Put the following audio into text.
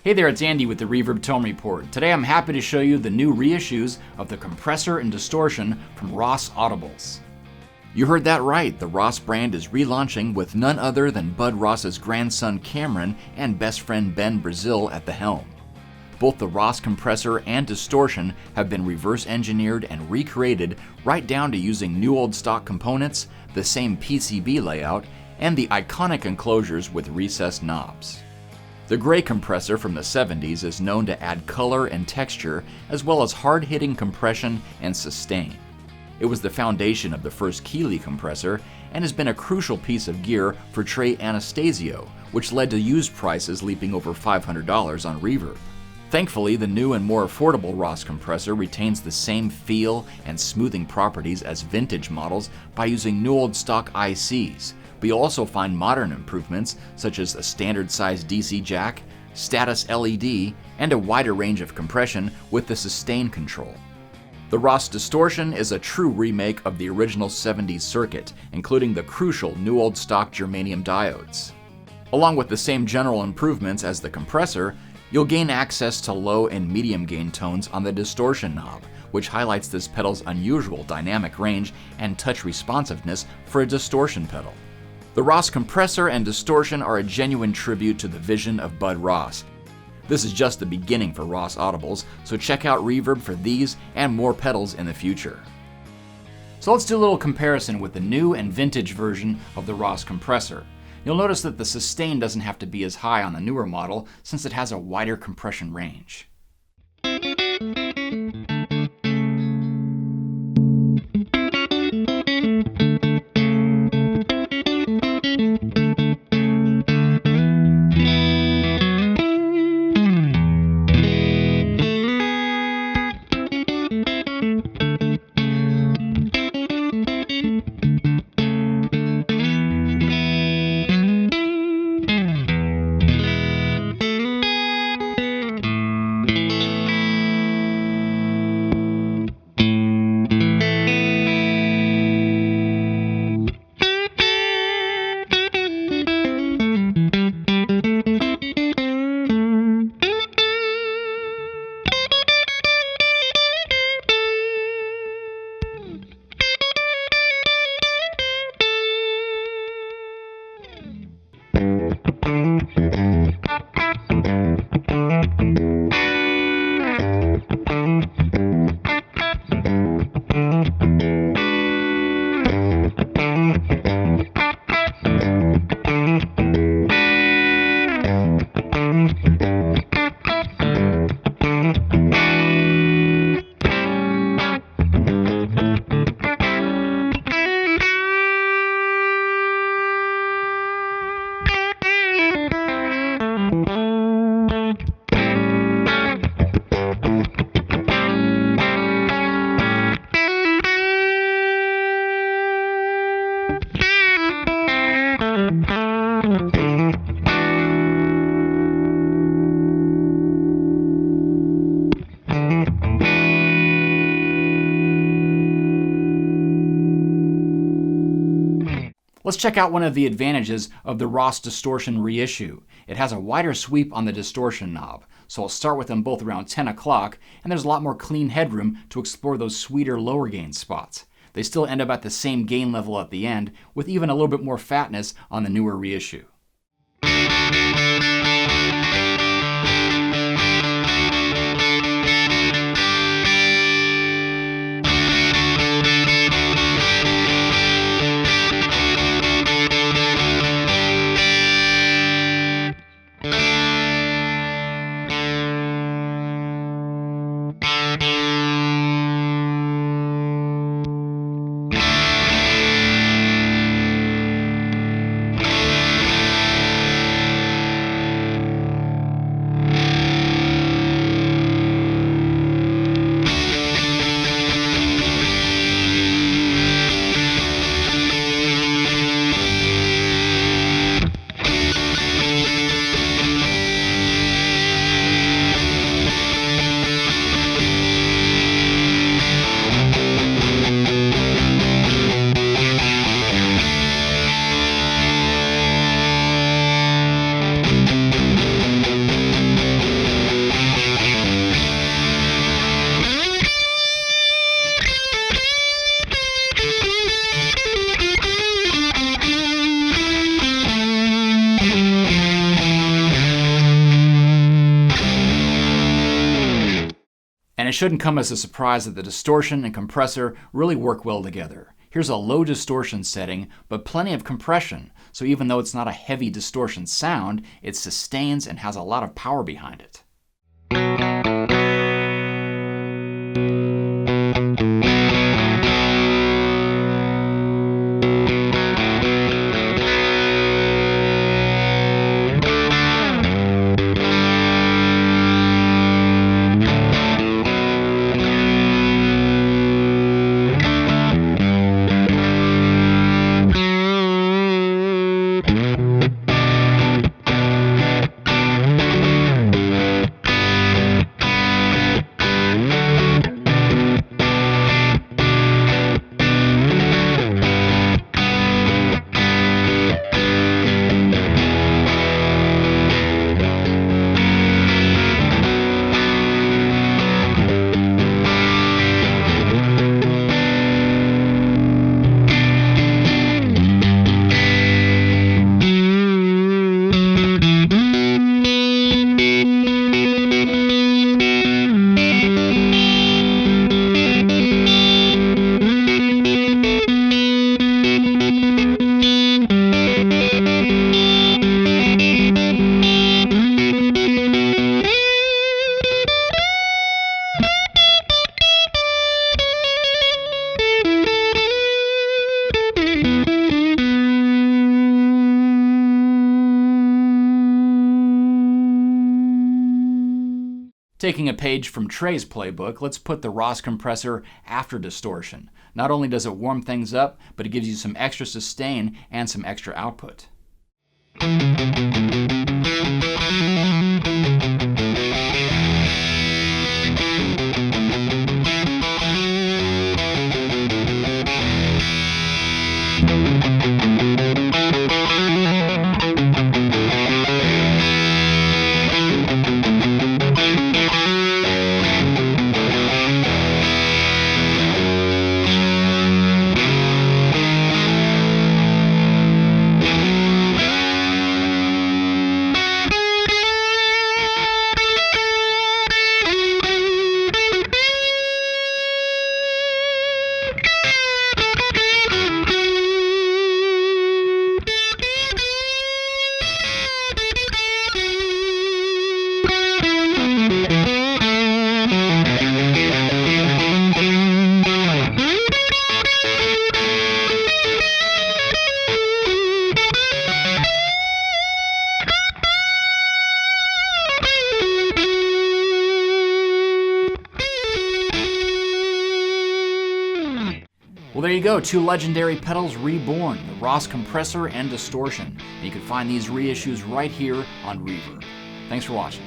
Hey there, it's Andy with the Reverb Tone Report. Today I'm happy to show you the new reissues of the Compressor and Distortion from Ross Audibles. You heard that right, the Ross brand is relaunching with none other than Bud Ross's grandson Cameron and best friend Ben Brazil at the helm. Both the Ross Compressor and Distortion have been reverse engineered and recreated right down to using new old stock components, the same PCB layout, and the iconic enclosures with recessed knobs. The gray compressor from the 70s is known to add color and texture, as well as hard-hitting compression and sustain. It was the foundation of the first Keeley compressor and has been a crucial piece of gear for Trey Anastasio, which led to used prices leaping over $500 on Reverb. Thankfully, the new and more affordable Ross compressor retains the same feel and smoothing properties as vintage models by using new old stock ICs, but you'll also find modern improvements such as a standard-sized DC jack, status LED, and a wider range of compression with the sustain control. The Ross Distortion is a true remake of the original 70s circuit, including the crucial new old stock germanium diodes. Along with the same general improvements as the compressor, you'll gain access to low and medium gain tones on the distortion knob, which highlights this pedal's unusual dynamic range and touch responsiveness for a distortion pedal. The Ross Compressor and Distortion are a genuine tribute to the vision of Bud Ross. This is just the beginning for Ross Audibles, so check out Reverb for these and more pedals in the future. So let's do a little comparison with the new and vintage version of the Ross Compressor. You'll notice that the sustain doesn't have to be as high on the newer model since it has a wider compression range. Let's check out one of the advantages of the Ross Distortion reissue. It has a wider sweep on the distortion knob, so I'll start with them both around 10 o'clock, and there's a lot more clean headroom to explore those sweeter lower gain spots. They still end up at the same gain level at the end, with even a little bit more fatness on the newer reissue. And it shouldn't come as a surprise that the distortion and compressor really work well together. Here's a low distortion setting, but plenty of compression, so even though it's not a heavy distortion sound, it sustains and has a lot of power behind it. Taking a page from Trey's playbook, let's put the Ross Compressor after distortion. Not only does it warm things up, but it gives you some extra sustain and some extra output. Well, there you go, two legendary pedals reborn, the Ross Compressor and Distortion. And you can find these reissues right here on Reverb. Thanks for watching.